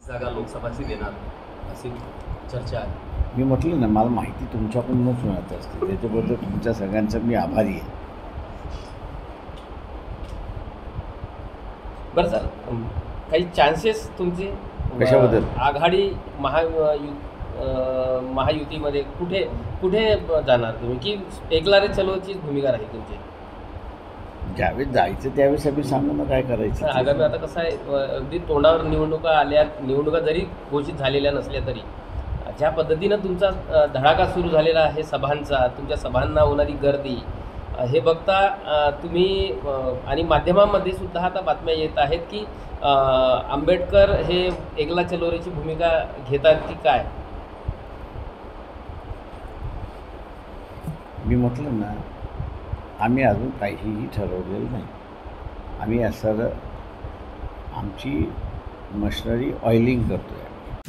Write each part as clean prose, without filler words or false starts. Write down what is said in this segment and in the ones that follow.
जागा लोकसभाची देणार अशी चर्चा आहे. मी म्हटलं ना, मला माहिती तुमच्याकडूनच मिळत असते, त्याच्याबद्दल तुमच्या सगळ्यांचा मी आभारी आहे. बरं सर, काही चान्सेस तुमचे कशाबद्दल? आघाडी महायुतीमध्ये कुठे कुठे जाणार तुम्ही, की एकलारे चलोचीच भूमिका राहील तुमची? ज्यावेळेस जायचं त्यावेळेस आम्ही सांगू ना काय करायचं ते. आगामी आता कसं आहे, अगदी तोंडावर निवडणुका आल्या, निवडणुका जरी घोषित झालेल्या नसल्या तरी ज्या पद्धतीनं तुमचा धडाका सुरू झालेला आहे सभांचा, तुमच्या सभांना होणारी गर्दी हे बघता तुम्ही आणि माध्यमांमध्ये सुद्धा आता बातम्या येत आहेत की आंबेडकर हे एकला चलोरेची भूमिका घेतात की काय? मी म्हटलं ना, आम्ही अजून काहीही ठरवलेलं नाही. आम्ही असं आमची मशिनरी ऑइलिंग करतोय.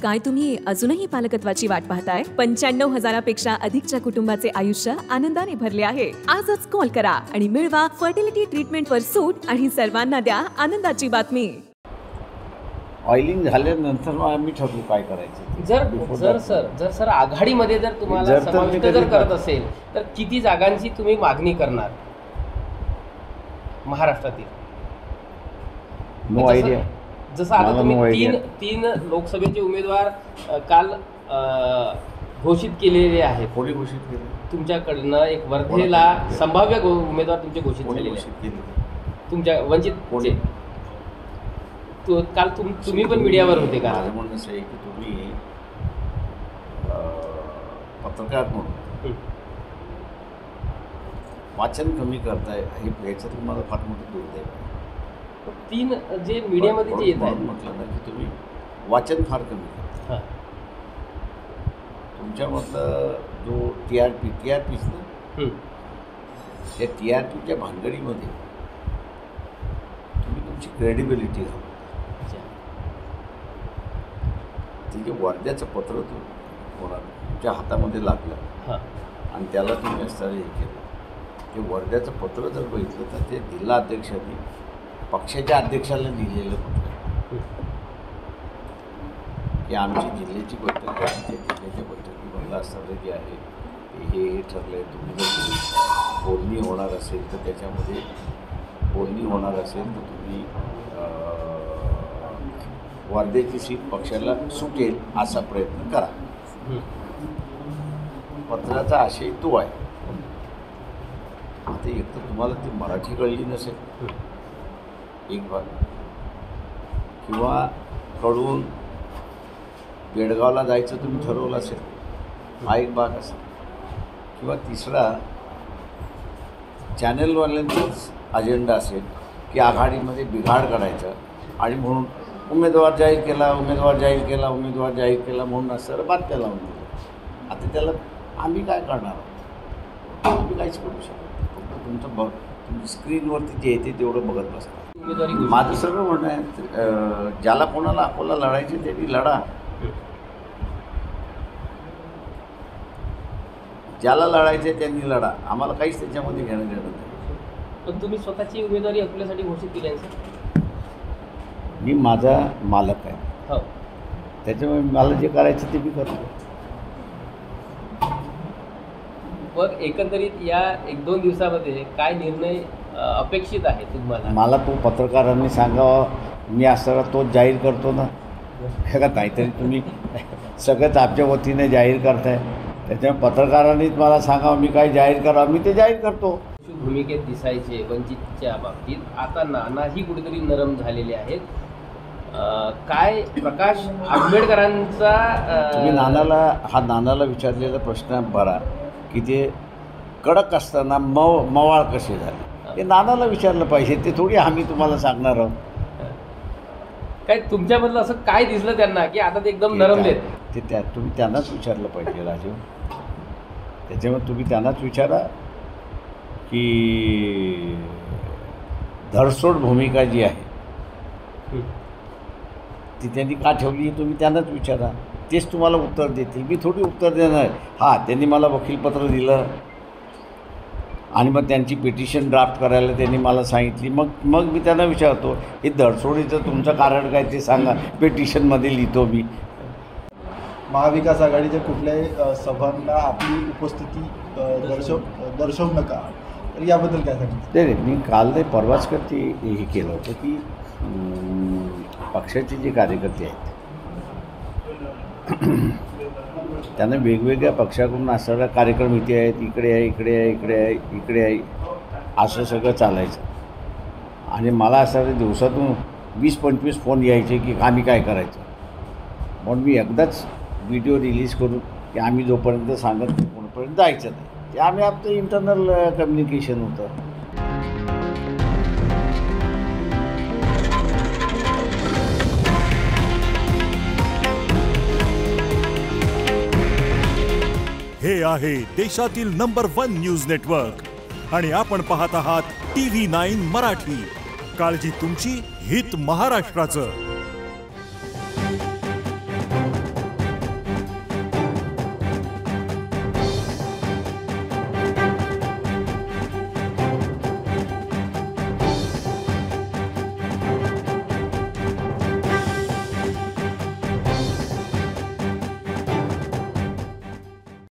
काय तुम्ही अजूनही पालकत्वाची वाट पाहताय? 95,000पेक्षा अधिकच्या कुटुंबाचे आयुष्य आनंदाने भरले आहे. आजच कॉल करा आणि मिळवा फर्टिलिटी ट्रीटमेंटवर सूट आणि सर्वांना द्या आनंदाची बातमी. ऑइलिंग झाल्यानंतर मग आम्ही ठरवू काय करायचं ते. जर सर आघाडीमध्ये जर तुम्हाला जर तर समाविष्ट ते जर कधी करत असेल तर किती जागांची तुम्ही मागणी करणार महाराष्ट्रातील? No idea. जसं आता मला तुम्ही no idea. तीन लोकसभेचे उमेदवार काल घोषित केलेले आहेत. कोणी घोषित केलं? तुमच्याकडनं एक वर्धेला संभाव्य उमेदवार तुमचे घोषित कोणी झालेले घोषित आहेत. केलं? तुमच्या वंचितचे. कोणी? काल तुम्ही पण मीडियावर होते का? माझं म्हणणं असं आहे की तुम्ही पत्रकार म्हणून वाचन कमी करताय हे याचं तुम्हाला फार मोठं दुर्दैव आहे. तीन जे मीडियामध्ये जे येत आहेत म्हटलं ना की तुम्ही वाचन फार कमी करता. हां. तुमच्यामधलं जो टीआरपीच ना, हं. त्या टीआरपीच्या भानगडीमध्ये तुम्ही तुमची क्रेडिबिलिटी घालता. अच्छा. ते जे वर्ध्याचं पत्र तुमच्या हातामध्ये लागलं हां. आणि त्याला तुम्ही असं हे केलं, ते वर्ध्याचं पत्र जर बघितलं तर ते जिल्हा अध्यक्षांनी पक्षाच्या अध्यक्षाला लिहिलेलं पत्र आहे की आमची जिल्ह्याची बैठक आहे, त्या जिल्ह्याच्या बैठकीमधलं असणारं जे आहे हे ठरलं आहे. तुम्ही जर बोलणी होणार असेल तर त्याच्यामध्ये बोलणी होणार असेल तर तुम्ही वर्ध्याची सीट पक्षाला सुटेल असा प्रयत्न करा. पत्राचा आशय तो आहे. आता एक तर तुम्हाला ती मराठी कळली नसेल एक भाग, किंवा कडून बेळगावला जायचं तुम्ही ठरवलं असेल हा एक भाग असेल, किंवा तिसरा चॅनलवाल्यांचाच अजेंडा असेल की आघाडीमध्ये बिघाड करायचा आणि म्हणून उमेदवार जाहीर केला म्हणून असं बातम्या लावून दिलं. आता त्याला आम्ही काय करणार आहोत? आम्ही काहीच करू शकत नाही. फक्त तुमचं स्क्रीनवरती जे येते तेवढं बघत बसतात. माझं सगळं म्हणणं आहे, ज्याला कोणाला अकोला लढायचे त्यांनी लढा, ज्याला लढायचे त्यांनी लढा. आम्हाला काहीच त्याच्यामध्ये घेणं देणं नाही. पण तुम्ही स्वतःची उमेदवारी अकोल्यासाठी घोषित केली आहे सर? मी माझा मालक आहे, हो. त्याच्यामुळे मला जे करायचं ते मी करतो. मग एकंदरीत या 1-2 दिवसामध्ये काय निर्णय अपेक्षित आहे तुम्हाला? मला तो पत्रकारांनी सांगावा, मी असताना तोच जाहीर करतो ना. हे का काहीतरी तुम्ही सगळंच आमच्या वतीने जाहीर करताय, त्याच्यामुळे पत्रकारांनीच मला सांगावं मी काय जाहीर करावं, मी ते जाहीर करतो. भूमिकेत दिसायचे वंचितच्या बाबतीत, आता नानाही कुठेतरी नरम झालेले आहेत. काय प्रकाश आंबेडकरांचा तुम्ही नानाला विचारलेला प्रश्न बरा की ते कडक असताना मवाळ कसे झाले, ते नानाला विचारलं पाहिजे. ते थोडी आम्ही तुम्हाला सांगणार आहोत. काय तुमच्यामधलं असं काय दिसलं त्यांना की आता ते एकदम नरम देत? ते तुम्ही त्यांनाच विचारलं पाहिजे राजू. त्याच्यामुळे तुम्ही त्यांनाच विचारा की धडसोड भूमिका जी आहे ती त्यांनी का ठेवली तुम्ही त्यांनाच विचारा. तेच तुम्हाला उत्तर देतील, मी थोडी उत्तर देणार. हां, त्यांनी मला वकीलपत्र दिलं आणि मग त्यांची पिटिशन ड्राफ्ट करायला त्यांनी मला सांगितली. मग मी त्यांना विचारतो, हे दडसोडीचं तुमचं कारण काय ते सांगा, पिटिशनमध्ये लिहितो मी. महाविकास आघाडीच्या कुठल्याही सभांना आपली उपस्थिती दर्शवू नका, तर याबद्दल काय सांगितलं? नाही, मी काल परवाच करते हे केलं होतं की पक्षाचे जे कार्यकर्ते आहेत त्यांना वेगवेगळ्या पक्षाकडून असणारा कार्यक्रम इथे आहेत, इकडे आहे, इकडे आहे, इकडे आहे, इकडे आहे, असं सगळं चालायचं. आणि मला असं दिवसातून 20-25 फोन यायचे की आम्ही काय करायचं. म्हणून मी एकदाच व्हिडिओ रिलीज करून की आम्ही जोपर्यंत सांगत कोणपर्यंत जायचं नाही, ते आम्ही आपलं इंटरनल कम्युनिकेशन होतं. हे आहे देशातील नंबर 1 न्यूज नेटवर्क आणि आपण पाहत आहात TV9 मराठी. काळजी तुमची, हित महाराष्ट्राचं.